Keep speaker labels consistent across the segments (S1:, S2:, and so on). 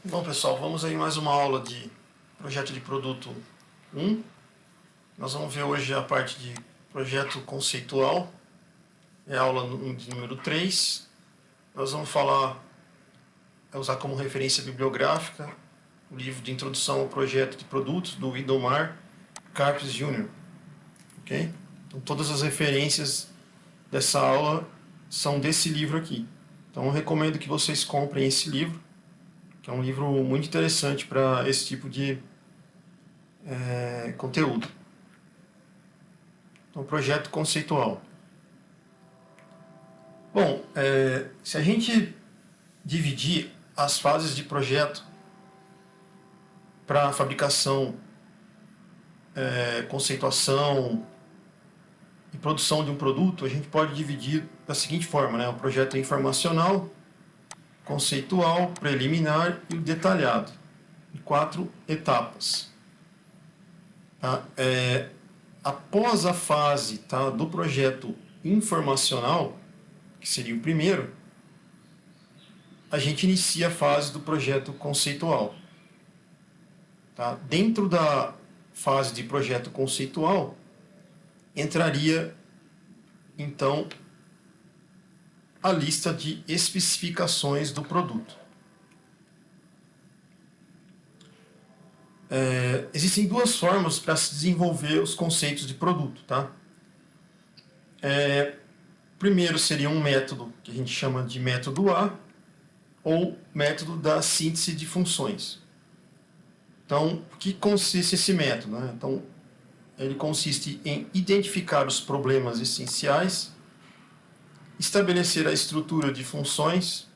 S1: Bom, pessoal, vamos aí mais uma aula de projeto de produto 1. Nós vamos ver hoje a parte de projeto conceitual, é a aula de número 3. Nós vamos usar como referência bibliográfica o livro de introdução ao projeto de produtos do Idomar Carpes Jr. Ok? Então, todas as referências dessa aula são desse livro aqui. Então, eu recomendo que vocês comprem esse livro, que é um livro muito interessante para esse tipo de conteúdo. Então, projeto conceitual. Bom, se a gente dividir as fases de projeto para fabricação, conceituação e produção de um produto, a gente pode dividir da seguinte forma, né? O projeto informacional, conceitual, preliminar e o detalhado, em 4 etapas. Tá? Após a fase, tá, do projeto informacional, que seria o primeiro, a gente inicia a fase do projeto conceitual. Tá? Dentro da fase de projeto conceitual, entraria, então, a lista de especificações do produto. Existem 2 formas para se desenvolver os conceitos de produto. Tá? Primeiro seria um método que a gente chama de método A, ou método da síntese de funções. Então, o que consiste esse método? Né? Então, ele consiste em identificar os problemas essenciais, estabelecer a estrutura de funções,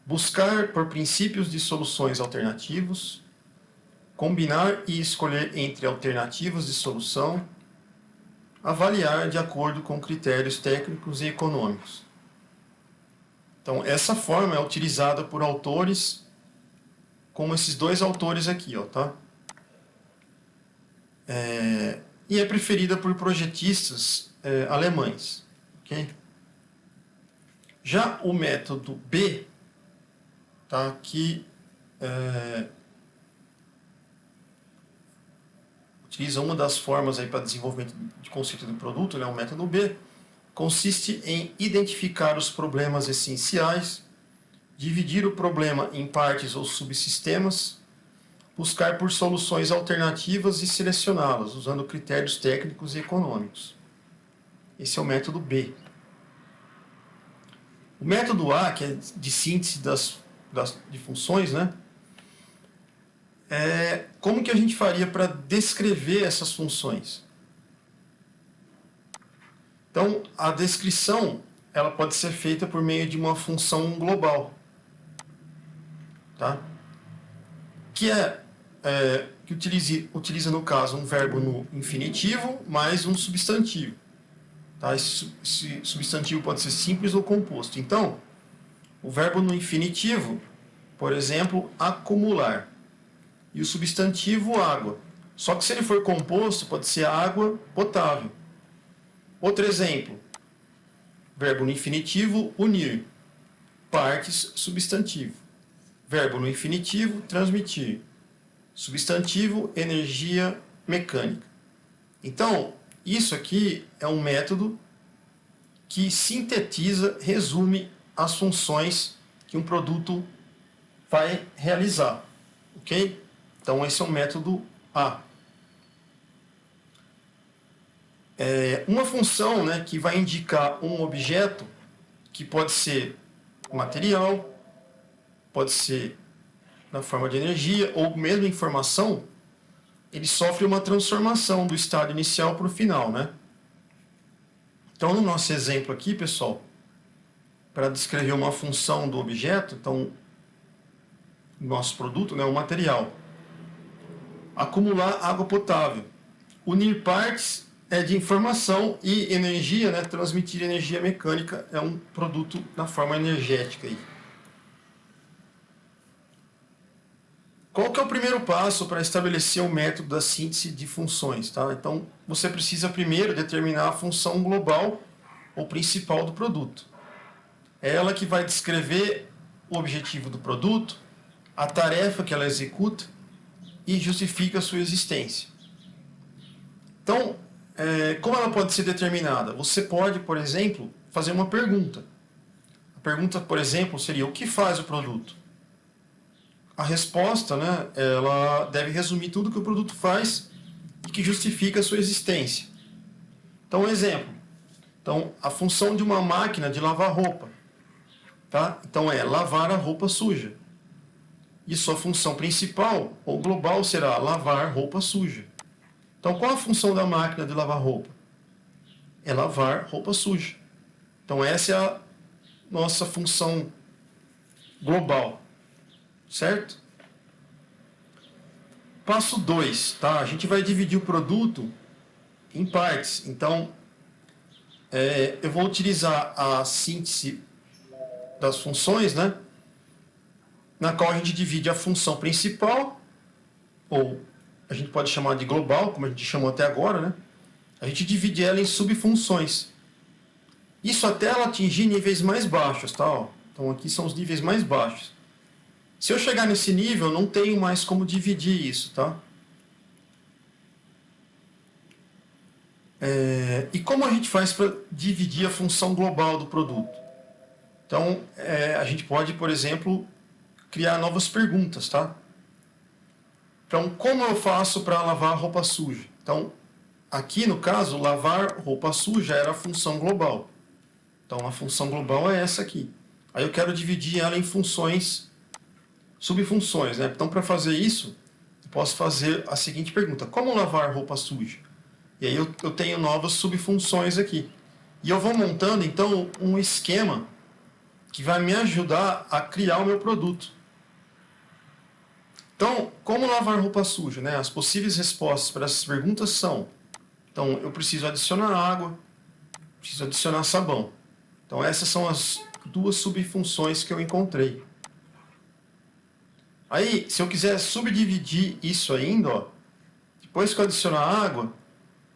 S1: buscar por princípios de soluções alternativos, combinar e escolher entre alternativas de solução, avaliar de acordo com critérios técnicos e econômicos. Então, essa forma é utilizada por autores como esses 2 autores aqui, ó, tá? E é preferida por projetistas alemães. Okay? Já o método B, tá, que utiliza uma das formas para desenvolvimento de conceito do produto, né, o método B, consiste em identificar os problemas essenciais, dividir o problema em partes ou subsistemas, buscar por soluções alternativas e selecioná-las, usando critérios técnicos e econômicos. Esse é o método B. O método A, que é de síntese de funções, né? Como que a gente faria para descrever essas funções? Então, a descrição ela pode ser feita por meio de uma função global, tá? Que utiliza, no caso, um verbo no infinitivo mais um substantivo. Tá? Esse substantivo pode ser simples ou composto. Então, o verbo no infinitivo, por exemplo, acumular. E o substantivo, água. Só que se ele for composto, pode ser água potável. Outro exemplo, verbo no infinitivo, unir. Partes, substantivo. Verbo no infinitivo, transmitir. Substantivo, energia mecânica. Então, isso aqui é um método que sintetiza, resume as funções que um produto vai realizar. Ok? Então, esse é o método A. Uma função, né, que vai indicar um objeto, que pode ser material, pode ser na forma de energia, ou mesmo informação, ele sofre uma transformação do estado inicial para o final, né? Então, no nosso exemplo aqui, pessoal, para descrever uma função do objeto, então, nosso produto, né, o material. Acumular água potável. Unir partes é de informação e energia, né, transmitir energia mecânica é um produto na forma energética aí. Qual que é o primeiro passo para estabelecer o método da síntese de funções? Tá? Então, você precisa primeiro determinar a função global ou principal do produto. É ela que vai descrever o objetivo do produto, a tarefa que ela executa e justifica a sua existência. Então, como ela pode ser determinada? Você pode, por exemplo, fazer uma pergunta. A pergunta, por exemplo, seria: o que faz o produto? A resposta, né, ela deve resumir tudo que o produto faz e que justifica a sua existência. Então, um exemplo. Então, a função de uma máquina de lavar roupa, tá? Então, é lavar a roupa suja. E sua função principal ou global será lavar roupa suja. Então, qual a função da máquina de lavar roupa? É lavar roupa suja. Então, essa é a nossa função global, certo? Passo 2, tá? A gente vai dividir o produto em partes. Então, eu vou utilizar a síntese das funções, né? Na qual a gente divide a função principal, ou a gente pode chamar de global, como a gente chamou até agora, né? A gente divide ela em subfunções. Isso até ela atingir níveis mais baixos, tá? Ó. Então aqui são os níveis mais baixos. Se eu chegar nesse nível, não tenho mais como dividir isso, tá? E como a gente faz para dividir a função global do produto? Então, a gente pode, por exemplo, criar novas perguntas, tá? Então, como eu faço para lavar roupa suja? Então, aqui no caso, lavar roupa suja era a função global. Então, a função global é essa aqui. Aí eu quero dividir ela em funções, subfunções, né? Então, para fazer isso, eu posso fazer a seguinte pergunta: como lavar roupa suja? E aí eu tenho novas subfunções aqui. E eu vou montando, então, um esquema que vai me ajudar a criar o meu produto. Então, como lavar roupa suja? Né? As possíveis respostas para essas perguntas são: então, eu preciso adicionar água, preciso adicionar sabão. Então, essas são as duas subfunções que eu encontrei. Aí, se eu quiser subdividir isso ainda, ó, depois que eu adicionar água,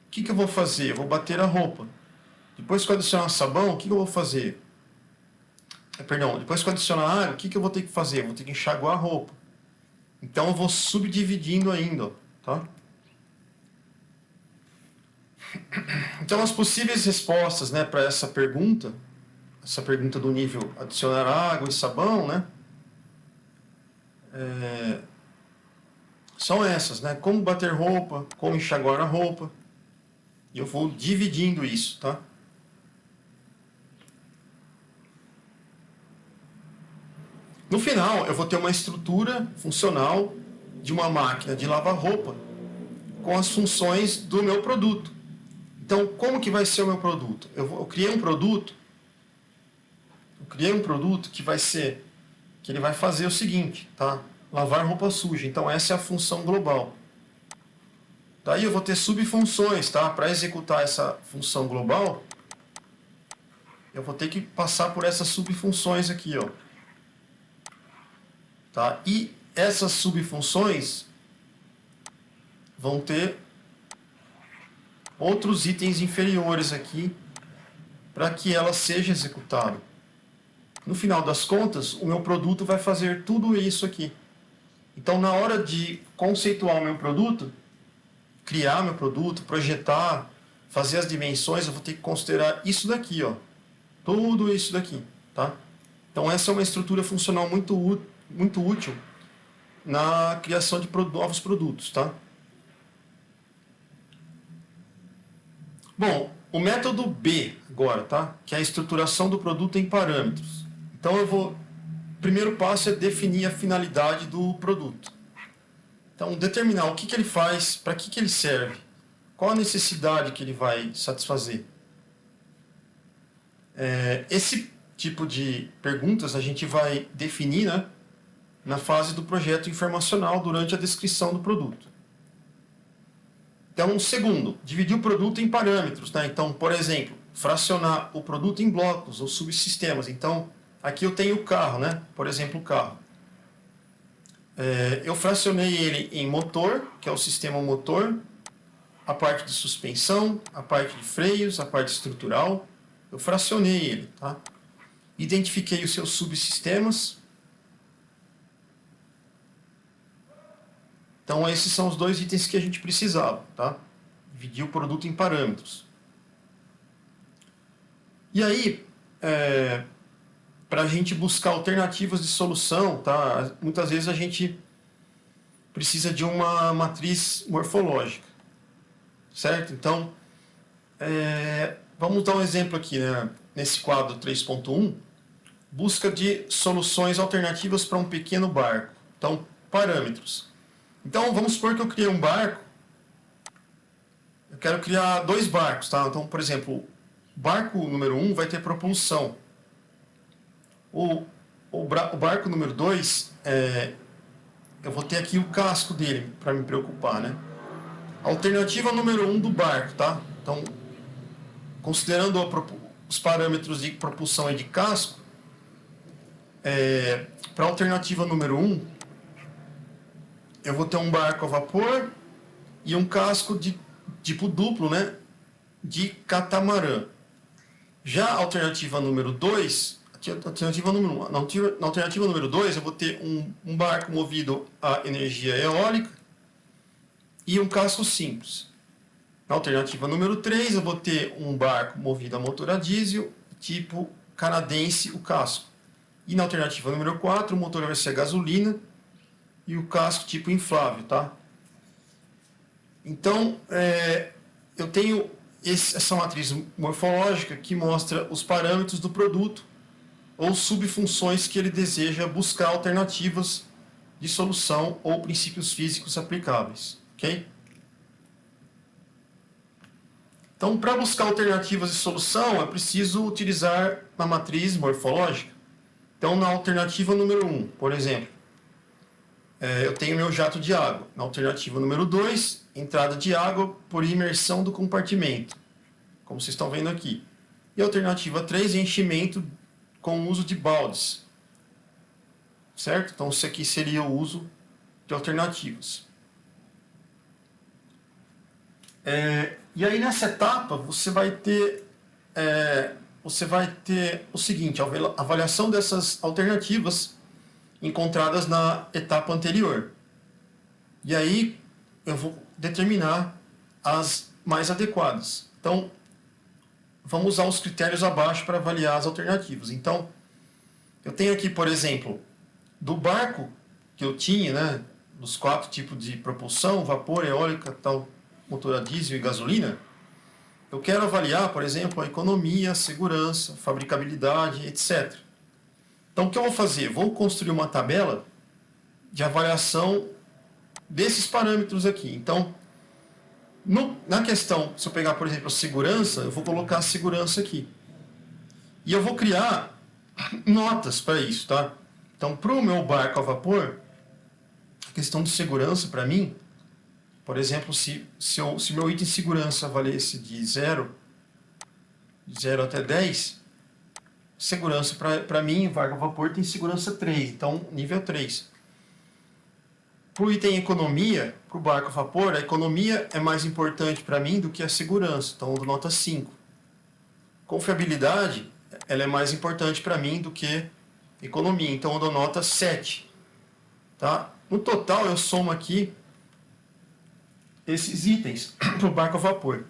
S1: o que eu vou fazer? Eu vou bater a roupa. Depois que eu adicionar sabão, o que eu vou fazer? Perdão, depois que eu adicionar água, o que eu vou ter que fazer? Eu vou ter que enxaguar a roupa. Então eu vou subdividindo ainda, tá? Então as possíveis respostas, né, para essa pergunta do nível adicionar água e sabão, né, são essas, né? Como bater roupa, como enxaguar a roupa. E eu vou dividindo isso, tá? No final, eu vou ter uma estrutura funcional de uma máquina de lavar roupa com as funções do meu produto. Então, como que vai ser o meu produto? Eu criei um produto que vai ser, que ele vai fazer o seguinte, tá? Lavar roupa suja. Então, essa é a função global. Daí eu vou ter subfunções, tá? Para executar essa função global, eu vou ter que passar por essas subfunções aqui, ó. Tá? E essas subfunções vão ter outros itens inferiores aqui para que ela seja executada. No final das contas, o meu produto vai fazer tudo isso aqui. Então, na hora de conceituar o meu produto, criar meu produto, projetar, fazer as dimensões, eu vou ter que considerar isso daqui, ó. Tudo isso daqui, tá? Então, essa é uma estrutura funcional muito útil na criação de novos produtos, tá? Bom, o método B agora, tá? Que é a estruturação do produto em parâmetros. Então o primeiro passo é definir a finalidade do produto. Então, determinar o que ele faz, para que ele serve, qual a necessidade que ele vai satisfazer. Esse tipo de perguntas a gente vai definir, né, na fase do projeto informacional durante a descrição do produto. Então, segundo, dividir o produto em parâmetros, né? Então, por exemplo, fracionar o produto em blocos ou subsistemas. Então, aqui eu tenho o carro, né? Por exemplo, o carro. Eu fracionei ele em motor, que é o sistema motor, a parte de suspensão, a parte de freios, a parte estrutural. Eu fracionei ele, tá? Identifiquei os seus subsistemas. Então, esses são os dois itens que a gente precisava, tá? Dividir o produto em parâmetros. E aí, para a gente buscar alternativas de solução, tá? Muitas vezes a gente precisa de uma matriz morfológica, certo? Então, vamos dar um exemplo aqui, né? Nesse quadro 3.1, busca de soluções alternativas para um pequeno barco. Então, parâmetros. Então, vamos supor que eu criei um barco, eu quero criar 2 barcos, tá? Então, por exemplo, o barco número 1 vai ter propulsão. O barco número 2, eu vou ter aqui o casco dele, para me preocupar, né? Alternativa número 1 do barco, tá? Então, considerando os parâmetros de propulsão e de casco, para a alternativa número 1, eu vou ter um barco a vapor e um casco de tipo duplo, né? De catamarã. Já a alternativa número 2, alternativa número 1, na alternativa número 2 eu vou ter um barco movido a energia eólica e um casco simples. Na alternativa número 3 eu vou ter um barco movido a motor a diesel, tipo canadense, o casco. E na alternativa número 4 o motor vai ser a gasolina e o casco tipo inflável, tá? Então, eu tenho essa matriz morfológica que mostra os parâmetros do produto ou subfunções que ele deseja buscar alternativas de solução ou princípios físicos aplicáveis, ok? Então, para buscar alternativas de solução, é preciso utilizar a matriz morfológica. Então, na alternativa número 1, por exemplo, eu tenho meu jato de água. Na alternativa número 2, entrada de água por imersão do compartimento, como vocês estão vendo aqui. E a alternativa 3, enchimento com uso de baldes. Certo? Então, isso aqui seria o uso de alternativas. E aí, nessa etapa, você vai ter o seguinte, a avaliação dessas alternativas encontradas na etapa anterior. E aí, eu vou determinar as mais adequadas. Então, vamos usar os critérios abaixo para avaliar as alternativas. Então, eu tenho aqui, por exemplo, do barco que eu tinha, né, dos 4 tipos de propulsão, vapor, eólica, tal, motor a diesel e gasolina, eu quero avaliar, por exemplo, a economia, a segurança, fabricabilidade, etc. Então, o que eu vou fazer? Vou construir uma tabela de avaliação desses parâmetros aqui. Então, na questão, se eu pegar, por exemplo, a segurança, eu vou colocar a segurança aqui. E eu vou criar notas para isso, tá? Então, para o meu barco a vapor, a questão de segurança para mim, por exemplo, se meu item de segurança valesse de 0 até 10, segurança para mim, barco a vapor tem segurança 3, então nível 3. Para o item economia, para o barco a vapor, a economia é mais importante para mim do que a segurança, então eu dou nota 5. Confiabilidade, ela é mais importante para mim do que economia, então eu dou nota 7. Tá? No total, eu somo aqui esses itens para o barco a vapor.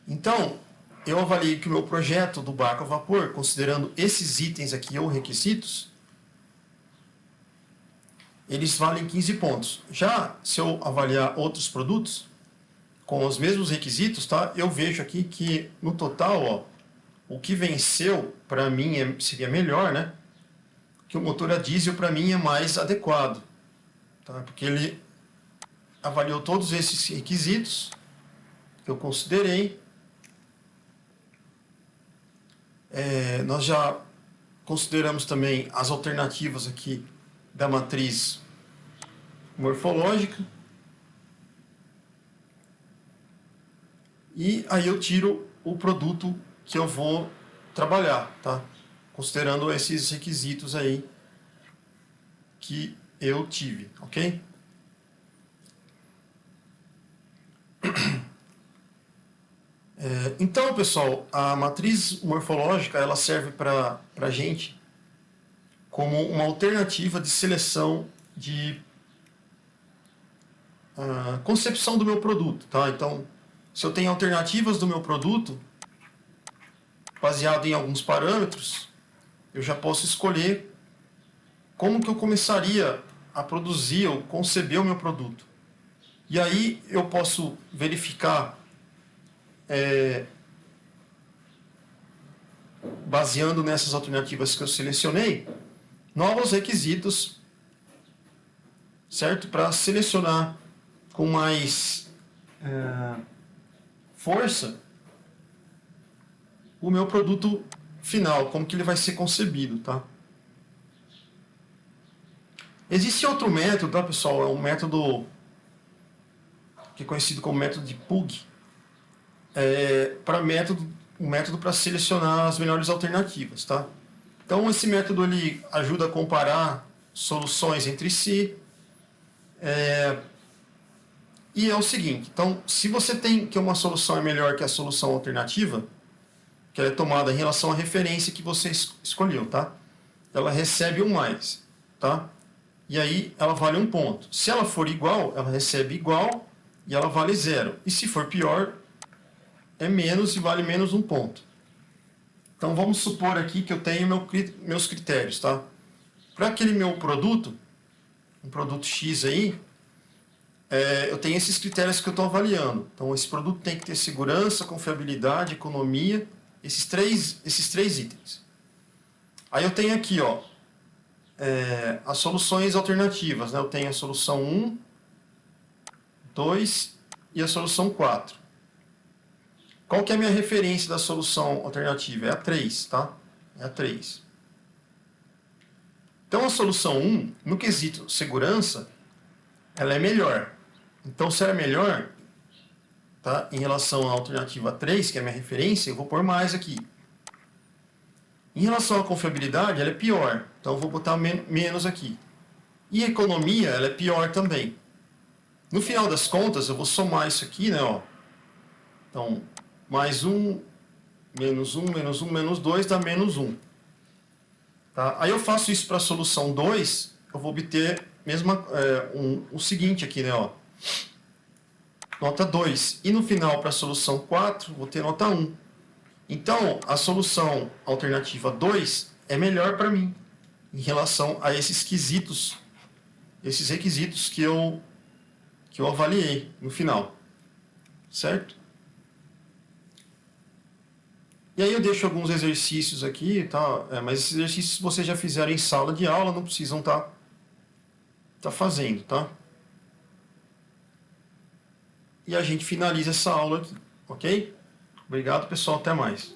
S1: Então, eu avaliei que o meu projeto do barco a vapor, considerando esses itens aqui ou requisitos, eles valem 15 pontos. Já se eu avaliar outros produtos com os mesmos requisitos, tá? Eu vejo aqui que no total, ó, o que venceu para mim seria melhor, né? Que o motor a diesel para mim é mais adequado, tá? Porque ele avaliou todos esses requisitos que eu considerei. Nós já consideramos também as alternativas aqui da matriz morfológica. E aí eu tiro o produto que eu vou trabalhar, tá? Considerando esses requisitos aí que eu tive, ok? Então, pessoal, a matriz morfológica ela serve para a gente como uma alternativa de seleção de a concepção do meu produto, tá? Então, se eu tenho alternativas do meu produto, baseado em alguns parâmetros, eu já posso escolher como que eu começaria a produzir ou conceber o meu produto. E aí eu posso verificar, baseando nessas alternativas que eu selecionei, novos requisitos, certo? Para selecionar com mais força o meu produto final, como que ele vai ser concebido, tá? Existe outro método, tá, pessoal? É um método que é conhecido como método de Pugh, um método para selecionar as melhores alternativas, tá? Então esse método ele ajuda a comparar soluções entre si, e é o seguinte: então, se você tem que uma solução é melhor que a solução alternativa, que ela é tomada em relação à referência que você escolheu, tá? Ela recebe um mais, tá? E aí ela vale um ponto. Se ela for igual, ela recebe igual e ela vale zero. E se for pior, é menos e vale menos um ponto. Então vamos supor aqui que eu tenho meus critérios, tá? Para aquele meu produto, um produto X aí, eu tenho esses critérios que eu estou avaliando. Então esse produto tem que ter segurança, confiabilidade, economia, esses três itens. Aí eu tenho aqui, ó, as soluções alternativas, né? Eu tenho a solução 1, 2 e a solução 4. Qual que é a minha referência da solução alternativa? É a 3, tá? É a 3. Então a solução 1, no quesito segurança, ela é melhor. Então se ela é melhor, tá? Em relação à alternativa 3, que é a minha referência, eu vou pôr mais aqui. Em relação à confiabilidade, ela é pior. Então eu vou botar menos aqui. E a economia, ela é pior também. No final das contas, eu vou somar isso aqui, né? Ó. Então, mais 1, menos 1, menos 1, menos 2 dá menos 1. Tá? Aí eu faço isso para a solução 2, eu vou obter o seguinte aqui, né? Ó. Nota 2. E no final, para a solução 4, vou ter nota 1. Então, a solução alternativa 2 é melhor para mim, em relação a esses requisitos que eu avaliei no final. Certo? E aí eu deixo alguns exercícios aqui, tá? Mas esses exercícios vocês já fizeram em sala de aula, não precisam tá fazendo, tá? E a gente finaliza essa aula aqui, ok? Obrigado, pessoal, até mais.